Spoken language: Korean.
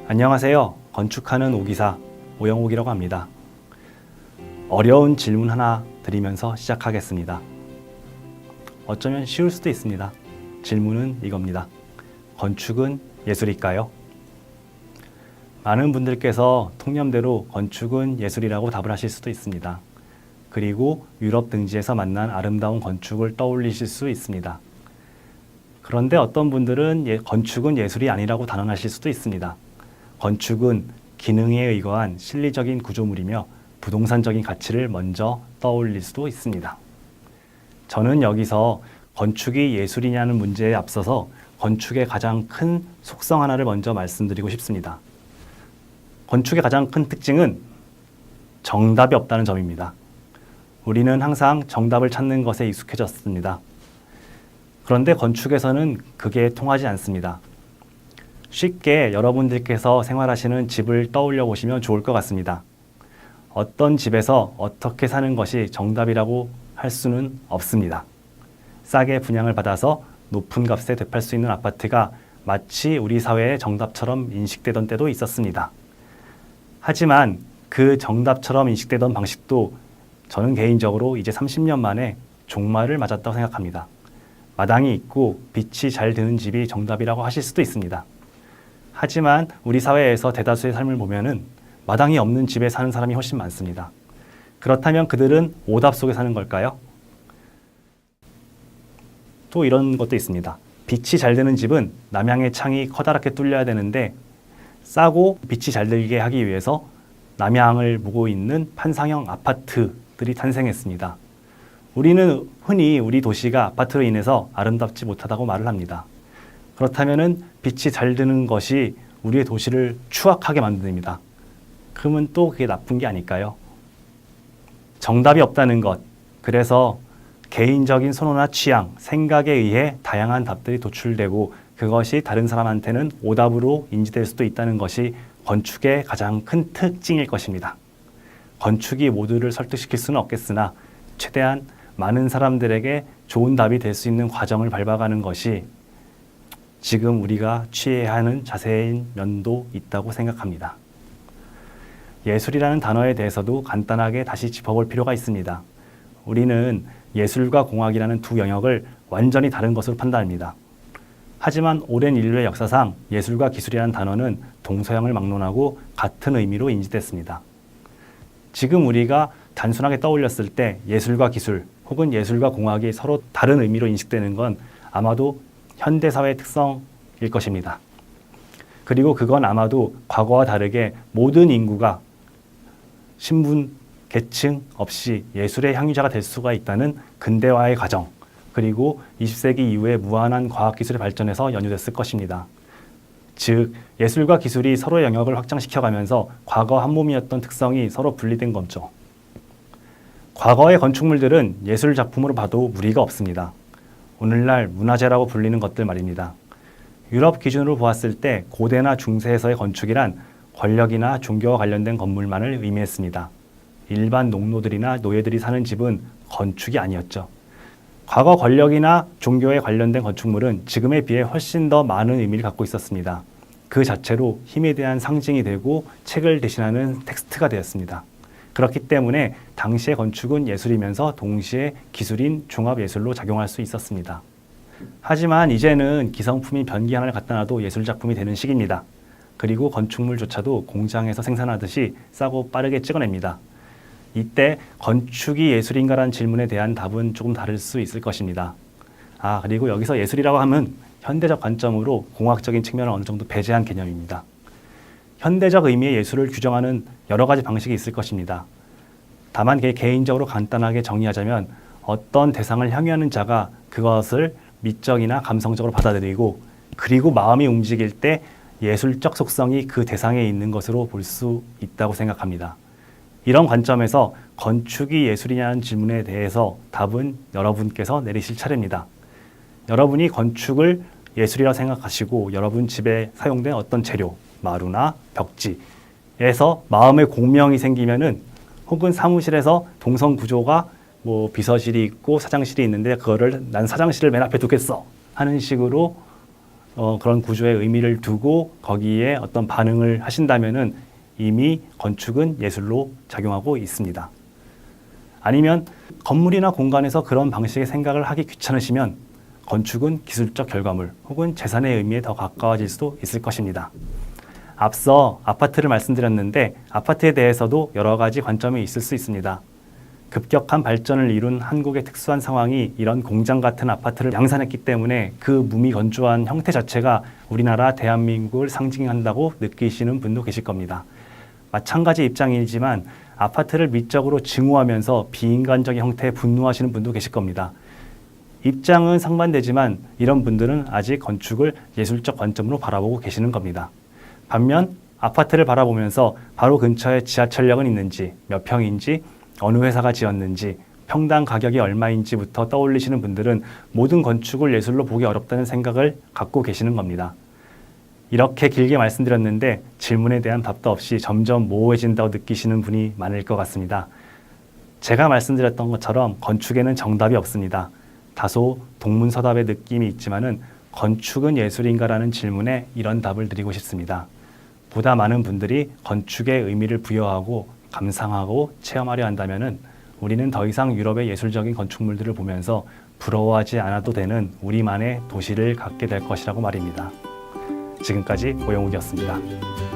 안녕하세요. 건축하는 오기사 오영옥이라고 합니다. 어려운 질문 하나 드리면서 시작하겠습니다. 어쩌면 쉬울 수도 있습니다. 질문은 이겁니다. 건축은 예술일까요? 많은 분들께서 통념대로 건축은 예술이라고 답을 하실 수도 있습니다. 그리고 유럽 등지에서 만난 아름다운 건축을 떠올리실 수 있습니다. 그런데 어떤 분들은 건축은 예술이 아니라고 단언하실 수도 있습니다. 건축은 기능에 의거한 실리적인 구조물이며 부동산적인 가치를 먼저 떠올릴 수도 있습니다. 저는 여기서 건축이 예술이냐는 문제에 앞서서 건축의 가장 큰 속성 하나를 먼저 말씀드리고 싶습니다. 건축의 가장 큰 특징은 정답이 없다는 점입니다. 우리는 항상 정답을 찾는 것에 익숙해졌습니다. 그런데 건축에서는 그게 통하지 않습니다. 쉽게 여러분들께서 생활하시는 집을 떠올려 보시면 좋을 것 같습니다. 어떤 집에서 어떻게 사는 것이 정답이라고 할 수는 없습니다. 싸게 분양을 받아서 높은 값에 되팔 수 있는 아파트가 마치 우리 사회의 정답처럼 인식되던 때도 있었습니다. 하지만 그 정답처럼 인식되던 방식도 저는 개인적으로 이제 30년 만에 종말을 맞았다고 생각합니다. 마당이 있고 빛이 잘 드는 집이 정답이라고 하실 수도 있습니다. 하지만 우리 사회에서 대다수의 삶을 보면은 마당이 없는 집에 사는 사람이 훨씬 많습니다. 그렇다면 그들은 오답 속에 사는 걸까요? 또 이런 것도 있습니다. 빛이 잘 드는 집은 남향의 창이 커다랗게 뚫려야 되는데 싸고 빛이 잘 들게 하기 위해서 남향을 보고 있는 판상형 아파트들이 탄생했습니다. 우리는 흔히 우리 도시가 아파트로 인해서 아름답지 못하다고 말을 합니다. 그렇다면은 빛이 잘 드는 것이 우리의 도시를 추악하게 만듭니다. 그러면 또 그게 나쁜 게 아닐까요? 정답이 없다는 것. 그래서 개인적인 선호나 취향, 생각에 의해 다양한 답들이 도출되고 그것이 다른 사람한테는 오답으로 인지될 수도 있다는 것이 건축의 가장 큰 특징일 것입니다. 건축이 모두를 설득시킬 수는 없겠으나 최대한 많은 사람들에게 좋은 답이 될 수 있는 과정을 밟아가는 것이 지금 우리가 취해야 하는 자세인 면도 있다고 생각합니다. 예술이라는 단어에 대해서도 간단하게 다시 짚어볼 필요가 있습니다. 우리는 예술과 공학이라는 두 영역을 완전히 다른 것으로 판단합니다. 하지만 오랜 인류의 역사상 예술과 기술이라는 단어는 동서양을 막론하고 같은 의미로 인지됐습니다. 지금 우리가 단순하게 떠올렸을 때 예술과 기술 혹은 예술과 공학이 서로 다른 의미로 인식되는 건 아마도 현대사회의 특성일 것입니다. 그리고 그건 아마도 과거와 다르게 모든 인구가 신분, 계층 없이 예술의 향유자가 될 수가 있다는 근대화의 과정, 그리고 20세기 이후에 무한한 과학기술의 발전에서 연유됐을 것입니다. 즉, 예술과 기술이 서로의 영역을 확장시켜가면서 과거 한 몸이었던 특성이 서로 분리된 거죠. 과거의 건축물들은 예술 작품으로 봐도 무리가 없습니다. 오늘날 문화재라고 불리는 것들 말입니다. 유럽 기준으로 보았을 때 고대나 중세에서의 건축이란 권력이나 종교와 관련된 건물만을 의미했습니다. 일반 농노들이나 노예들이 사는 집은 건축이 아니었죠. 과거 권력이나 종교에 관련된 건축물은 지금에 비해 훨씬 더 많은 의미를 갖고 있었습니다. 그 자체로 힘에 대한 상징이 되고 책을 대신하는 텍스트가 되었습니다. 그렇기 때문에 당시의 건축은 예술이면서 동시에 기술인 종합예술로 작용할 수 있었습니다. 하지만 이제는 기성품인 변기 하나를 갖다 놔도 예술작품이 되는 시기입니다. 그리고 건축물조차도 공장에서 생산하듯이 싸고 빠르게 찍어냅니다. 이때 건축이 예술인가라는 질문에 대한 답은 조금 다를 수 있을 것입니다. 그리고 여기서 예술이라고 하면 현대적 관점으로 공학적인 측면을 어느 정도 배제한 개념입니다. 현대적 의미의 예술을 규정하는 여러 가지 방식이 있을 것입니다. 다만 개인적으로 간단하게 정의하자면 어떤 대상을 향유하는 자가 그것을 미적이나 감성적으로 받아들이고 그리고 마음이 움직일 때 예술적 속성이 그 대상에 있는 것으로 볼 수 있다고 생각합니다. 이런 관점에서 건축이 예술이냐는 질문에 대해서 답은 여러분께서 내리실 차례입니다. 여러분이 건축을 예술이라 생각하시고 여러분 집에 사용된 어떤 재료, 마루나 벽지에서 마음의 공명이 생기면은 혹은 사무실에서 동선 구조가 뭐 비서실이 있고 사장실이 있는데 그거를 난 사장실을 맨 앞에 두겠어 하는 식으로 그런 구조에 의미를 두고 거기에 어떤 반응을 하신다면은 이미 건축은 예술로 작용하고 있습니다. 아니면 건물이나 공간에서 그런 방식의 생각을 하기 귀찮으시면 건축은 기술적 결과물 혹은 재산의 의미에 더 가까워질 수도 있을 것입니다. 앞서 아파트를 말씀드렸는데 아파트에 대해서도 여러 가지 관점이 있을 수 있습니다. 급격한 발전을 이룬 한국의 특수한 상황이 이런 공장 같은 아파트를 양산했기 때문에 그 무미건조한 형태 자체가 우리나라 대한민국을 상징한다고 느끼시는 분도 계실 겁니다. 마찬가지 입장이지만 아파트를 미적으로 증오하면서 비인간적인 형태에 분노하시는 분도 계실 겁니다. 입장은 상반되지만 이런 분들은 아직 건축을 예술적 관점으로 바라보고 계시는 겁니다. 반면 아파트를 바라보면서 바로 근처에 지하철역은 있는지, 몇 평인지, 어느 회사가 지었는지, 평당 가격이 얼마인지부터 떠올리시는 분들은 모든 건축을 예술로 보기 어렵다는 생각을 갖고 계시는 겁니다. 이렇게 길게 말씀드렸는데 질문에 대한 답도 없이 점점 모호해진다고 느끼시는 분이 많을 것 같습니다. 제가 말씀드렸던 것처럼 건축에는 정답이 없습니다. 다소 동문서답의 느낌이 있지만은 건축은 예술인가라는 질문에 이런 답을 드리고 싶습니다. 보다 많은 분들이 건축의 의미를 부여하고 감상하고 체험하려 한다면은 우리는 더 이상 유럽의 예술적인 건축물들을 보면서 부러워하지 않아도 되는 우리만의 도시를 갖게 될 것이라고 말입니다. 지금까지 오영욱이었습니다.